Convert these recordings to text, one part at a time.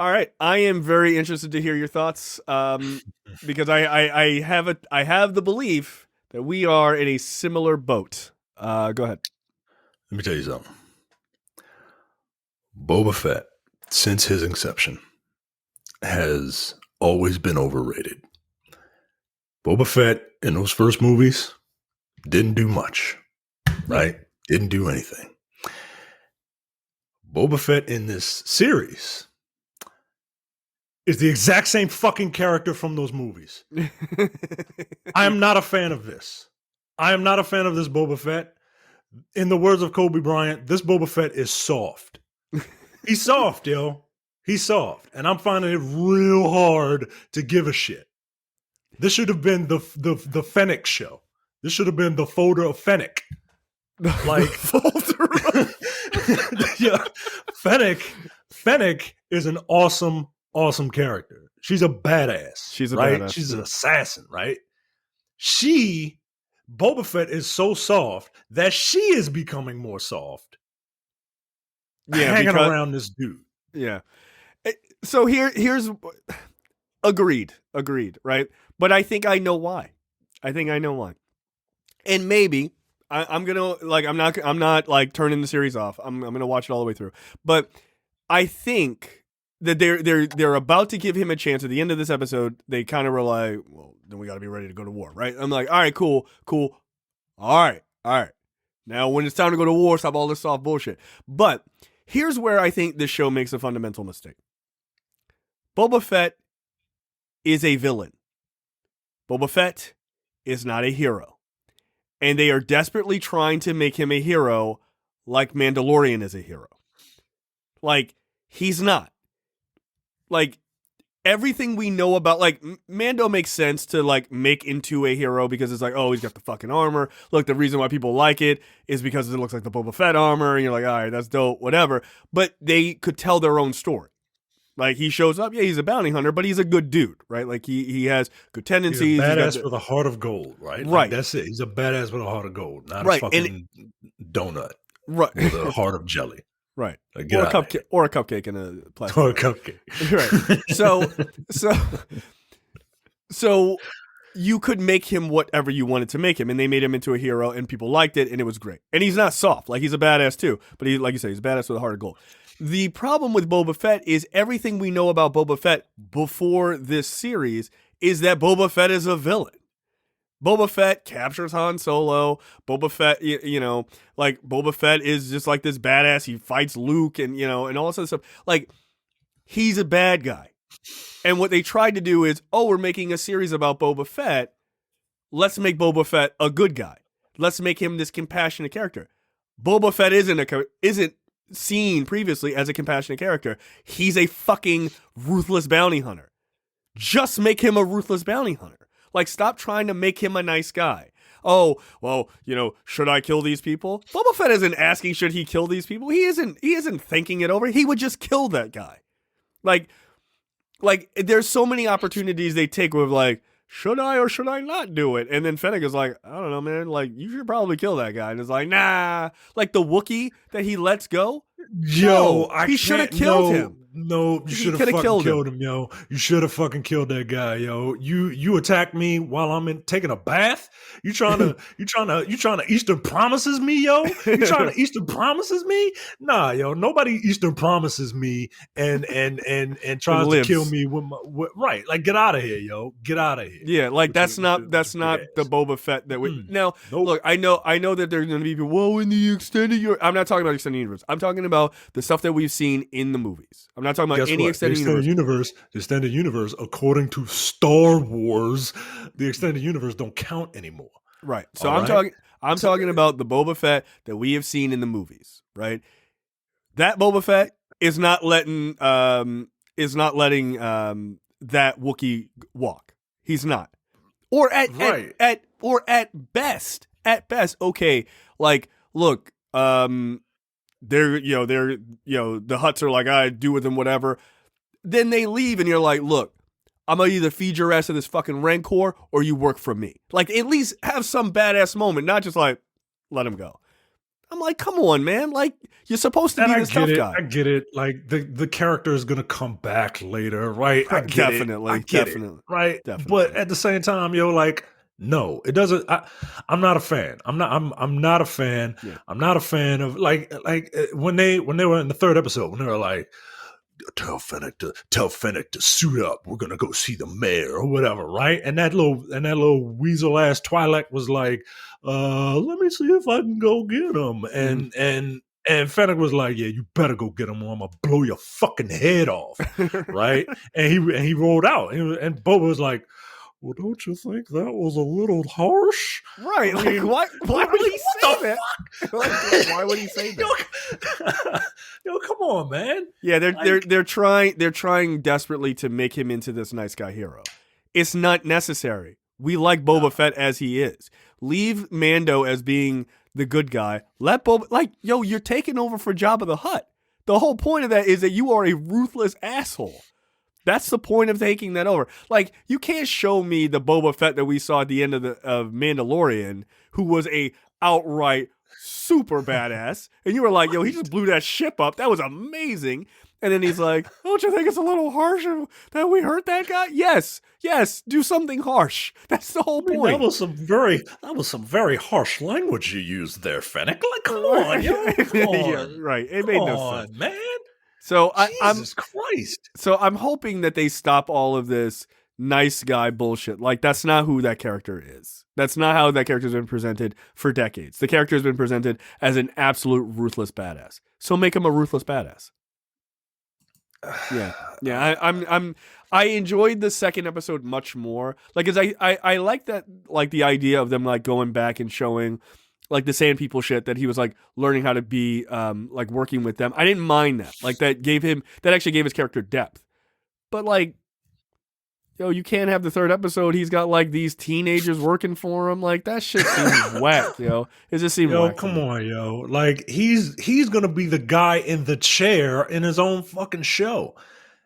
All right, I am very interested to hear your thoughts, because I have the belief that we are in a similar boat. Go ahead. Let me tell you something. Boba Fett, since his inception, has always been overrated. Boba Fett in those first movies didn't do much, right? Didn't do anything. Boba Fett in this series is the exact same fucking character from those movies. I am not a fan of this. I am not a fan of this Boba Fett. In the words of Kobe Bryant, this Boba Fett is soft. He's soft, yo. He's soft. And I'm finding it real hard to give a shit. This should have been the Fennec show. This should have been the folder of Fennec. Like folder. Yeah. Fennec is an awesome character. She's a badass. She's a right? badass. She's an assassin, right? Boba Fett is so soft that she is becoming more soft. Yeah, hanging around this dude. Yeah. So here's agreed, right? But I think I know why. And maybe I'm gonna I'm not like turning the series off. I'm gonna watch it all the way through. But I think that they're about to give him a chance. At the end of this episode, they kind of were like, well, then we got to be ready to go to war, right? I'm like, all right, cool. All right. Now, when it's time to go to war, stop all this soft bullshit. But here's where I think this show makes a fundamental mistake. Boba Fett is a villain. Boba Fett is not a hero. And they are desperately trying to make him a hero like Mandalorian is a hero. Like, he's not. Like, everything we know about, like, Mando makes sense to, like, make into a hero because it's like, oh, he's got the fucking armor. Look, the reason why people like it is because it looks like the Boba Fett armor, and you're like, all right, that's dope, whatever. But they could tell their own story. Like, he shows up, yeah, he's a bounty hunter, but he's a good dude, right? Like, he has good tendencies. He's a badass with a heart of gold, right? Right. Like, that's it. He's a badass with a heart of gold, not a fucking donut. Right. With a heart of jelly. Right. Like, Or a cupcake in a plastic. Or a cupcake. Right. So you could make him whatever you wanted to make him, and they made him into a hero, and people liked it, and it was great. And he's not soft. Like, he's a badass too. But he, like you say, he's a badass with a heart of gold. The problem with Boba Fett is everything we know about Boba Fett before this series is that Boba Fett is a villain. Boba Fett captures Han Solo. Boba Fett, like, Boba Fett is just like this badass. He fights Luke and all this other stuff. Like, he's a bad guy. And what they tried to do is, we're making a series about Boba Fett. Let's make Boba Fett a good guy. Let's make him this compassionate character. Boba Fett isn't seen previously as a compassionate character. He's a fucking ruthless bounty hunter. Just make him a ruthless bounty hunter. Like, stop trying to make him a nice guy. Oh, well, should I kill these people? Boba Fett isn't asking, should he kill these people? He isn't thinking it over. He would just kill that guy. Like, there's so many opportunities they take with, like, should I or should I not do it? And then Fennec is like, I don't know, man. Like, you should probably kill that guy. And it's like, nah. Like, the Wookiee that he lets go. Yo, he should have killed him. No, you should have fucking killed him, yo. You should have fucking killed that guy, yo. You attacked me while I'm taking a bath. You trying to Eastern promises me, yo? You trying to Eastern promises me? Nah, yo. Nobody Eastern promises me and tries to kill me with right. Like, get out of here, yo. Get out of here. Yeah, like that's not the Boba Fett that we now. Nope. Look, I know that there's going to be people. Whoa, in the extended universe. I'm not talking about extended universe. I'm talking about the stuff that we've seen in the movies. I'm not talking about any extended universe. The extended universe, according to Star Wars, the extended universe don't count anymore. Right. So I'm talking about the Boba Fett that we have seen in the movies. Right. That Boba Fett is not letting that Wookiee walk. He's not. Or at best, okay. Like, look, they're the Hutts are like, I do with them whatever. Then they leave and you're like, look, I'm gonna either feed your ass to this fucking Rancor or you work for me. Like, at least have some badass moment, not just like let him go. I'm like, come on, man. Like, you're supposed to And be I this get tough it. guy. I get it. Like the character is gonna come back later, right? I get it. I Definitely, get it. definitely, Right. But definitely. at the same time, like, no, it doesn't. I'm not a fan. I'm not a fan. Yeah. I'm not a fan of when they were in the third episode, when they were like, tell Fennec to suit up. We're gonna go see the mayor or whatever, right? And that little weasel ass Twi'lek was like, let me see if I can go get him. And Fennec was like, yeah, you better go get him or I'm gonna blow your fucking head off. Right? And he rolled out. And Boba was like, well, don't you think that was a little harsh? Right. I mean, like, why would he say what the that? fuck? Like, why would he say that? Yo, come on, man. Yeah, they're trying desperately to make him into this nice guy hero. It's not necessary. We like Boba Fett as he is. Leave Mando as being the good guy. Let Boba you're taking over for Jabba the Hutt. The whole point of that is that you are a ruthless asshole. That's the point of taking that over. Like, you can't show me the Boba Fett that we saw at the end of Mandalorian, who was a outright super badass, and you were like, yo, he just blew that ship up. That was amazing. And then he's like, don't you think it's a little harsh that we hurt that guy? Yes, do something harsh. That's the whole point. That was some very harsh language you used there, Fennec. Like, come on, yo, come on. Yeah, right. It made no sense, man. So Jesus Christ. So I'm hoping that they stop all of this nice guy bullshit. Like, that's not who that character is. That's not how that character's been presented for decades. The character has been presented as an absolute ruthless badass. So make him a ruthless badass. Yeah. I enjoyed the second episode much more. Like, cause I like that, like the idea of them like going back and showing like the Sand People shit that he was like learning how to be like working with them. I didn't mind that. Like that actually gave his character depth. But like, yo, you can't have the third episode. He's got like these teenagers working for him. Like, that shit seems whack, yo. It just seemed whack. Come on, yo. Like, he's gonna be the guy in the chair in his own fucking show.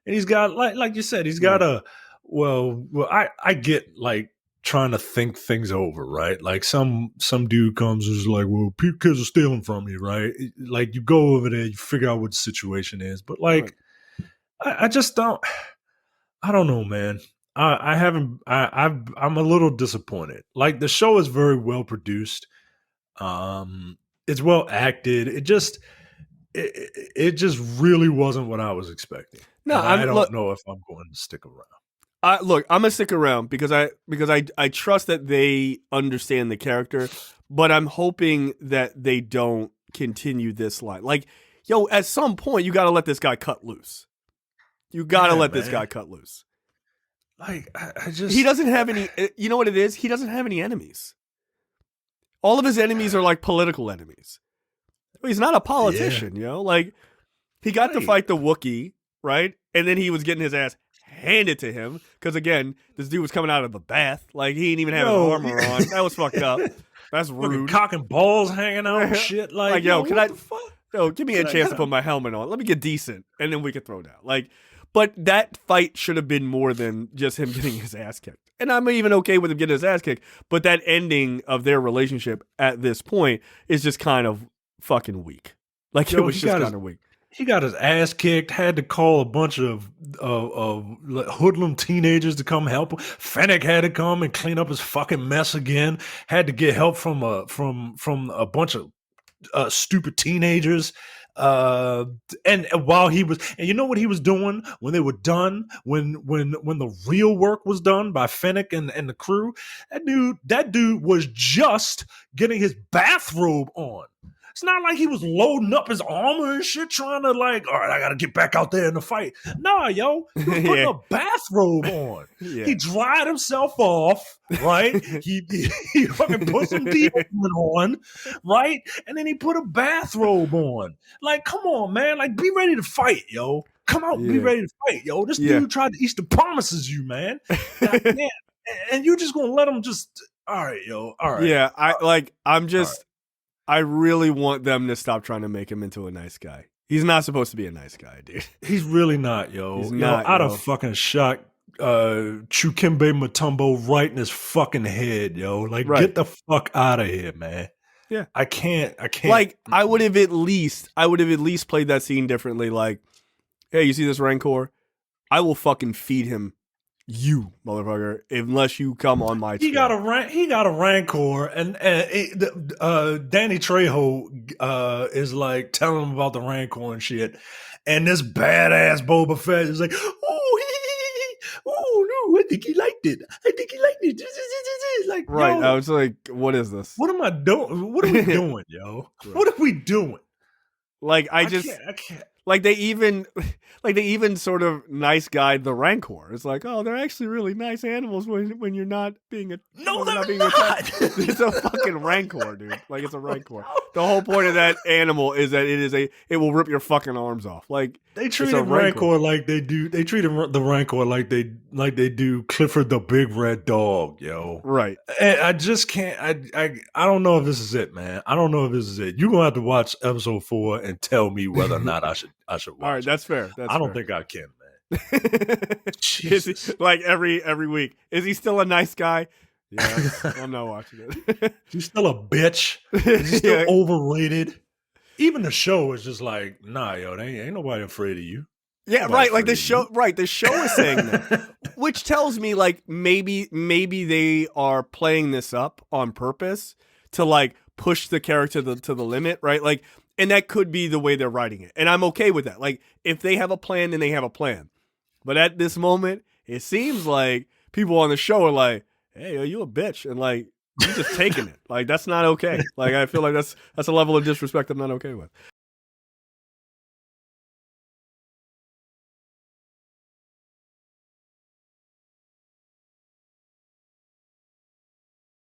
And he's got like you said, he's got I get like trying to think things over, right? Like some dude comes and is like, well, kids are stealing from you, right? Like, you go over there, you figure out what the situation is. But like, right. I just don't know, man. I'm a little disappointed. Like, the show is very well produced. It's well acted. It just really wasn't what I was expecting. No, I don't know if I'm going to stick around. Look, I'm gonna stick around because I trust that they understand the character, but I'm hoping that they don't continue this line. Like, yo, at some point you got to let this guy cut loose. You got to let this guy cut loose. Like, I just, he doesn't have any. You know what it is? He doesn't have any enemies. All of his enemies are like political enemies. He's not a politician, yo. Like, he got to fight the Wookiee, right? And then he was getting his ass handed to him because, again, this dude was coming out of the bath. Like, he didn't even have his armor on. That was fucked up. That's rude. Cock and balls hanging out and shit. Like, yo, can I? Yo, give me a chance to put my helmet on. Let me get decent, and then we can throw down. Like, but that fight should have been more than just him getting his ass kicked. And I'm even okay with him getting his ass kicked. But that ending of their relationship at this point is just kind of fucking weak. Like, it was just kind of weak. He got his ass kicked, had to call a bunch of hoodlum teenagers to come help him. Fennec had to come and clean up his fucking mess again. Had to get help from a bunch of stupid teenagers. And while he was, and you know what he was doing when they were done, when the real work was done by Fennec and the crew, that dude was just getting his bathrobe on. It's not like he was loading up his armor and shit, trying to like, all right, I gotta get back out there in the fight. Nah, yo, he was putting a bathrobe on. Yeah. He dried himself off, right? he fucking put some deodorant on, right? And then he put a bathrobe on. Like, come on, man. Like, be ready to fight, yo. Come out, be ready to fight, yo. This dude tried to Easter promises you, man. And you just gonna let him just, all right, yo. All right. Yeah, I really want them to stop trying to make him into a nice guy. He's not supposed to be a nice guy, dude. He's really not, yo. He's not. I'd have fucking shot Chukembe Mutombo right in his fucking head, yo. Like, get the fuck out of here, man. Yeah. I can't. Like I would have at least played that scene differently. Like, hey, you see this Rancor? I will fucking feed him, you motherfucker, unless you come on my He trail. got a Rancor, and Danny Trejo is like telling him about the Rancor and shit, and this badass Boba Fett is like, oh no, I think he liked it. Like, Right. yo, I was like, what is this? what am I doing? What are we doing, yo? Right. What are we doing? Like I can't. like they even sort of nice guide the Rancor. It's like, oh, they're actually really nice animals when you're not being a No, when they're not being not. attacked. It's a fucking Rancor, dude. Like it's a Rancor. The whole point of that animal is that it will rip your fucking arms off. Like They treated Rancor like they do. They treated the Rancor like they do Clifford the Big Red Dog, yo. Right. And I just can't. I don't know if this is it, man. I don't know if this is it. You're gonna have to watch episode 4 and tell me whether or not I should watch. All right, that's fair. I don't think I can, man. Jesus. Like every week. Is he still a nice guy? Yeah, I'm not watching it. He's still a bitch. Is he still overrated? Even the show is just like, nah, yo, ain't nobody afraid of you. Yeah, right. Like the show is saying that, which tells me like maybe they are playing this up on purpose to like push the character to the limit, right? Like, and that could be the way they're writing it, and I'm okay with that. Like, if they have a plan, then they have a plan. But at this moment, it seems like people on the show are like, "Hey, are you a bitch?" and like you're just taking it. Like that's not okay. Like I feel like that's a level of disrespect I'm not okay with.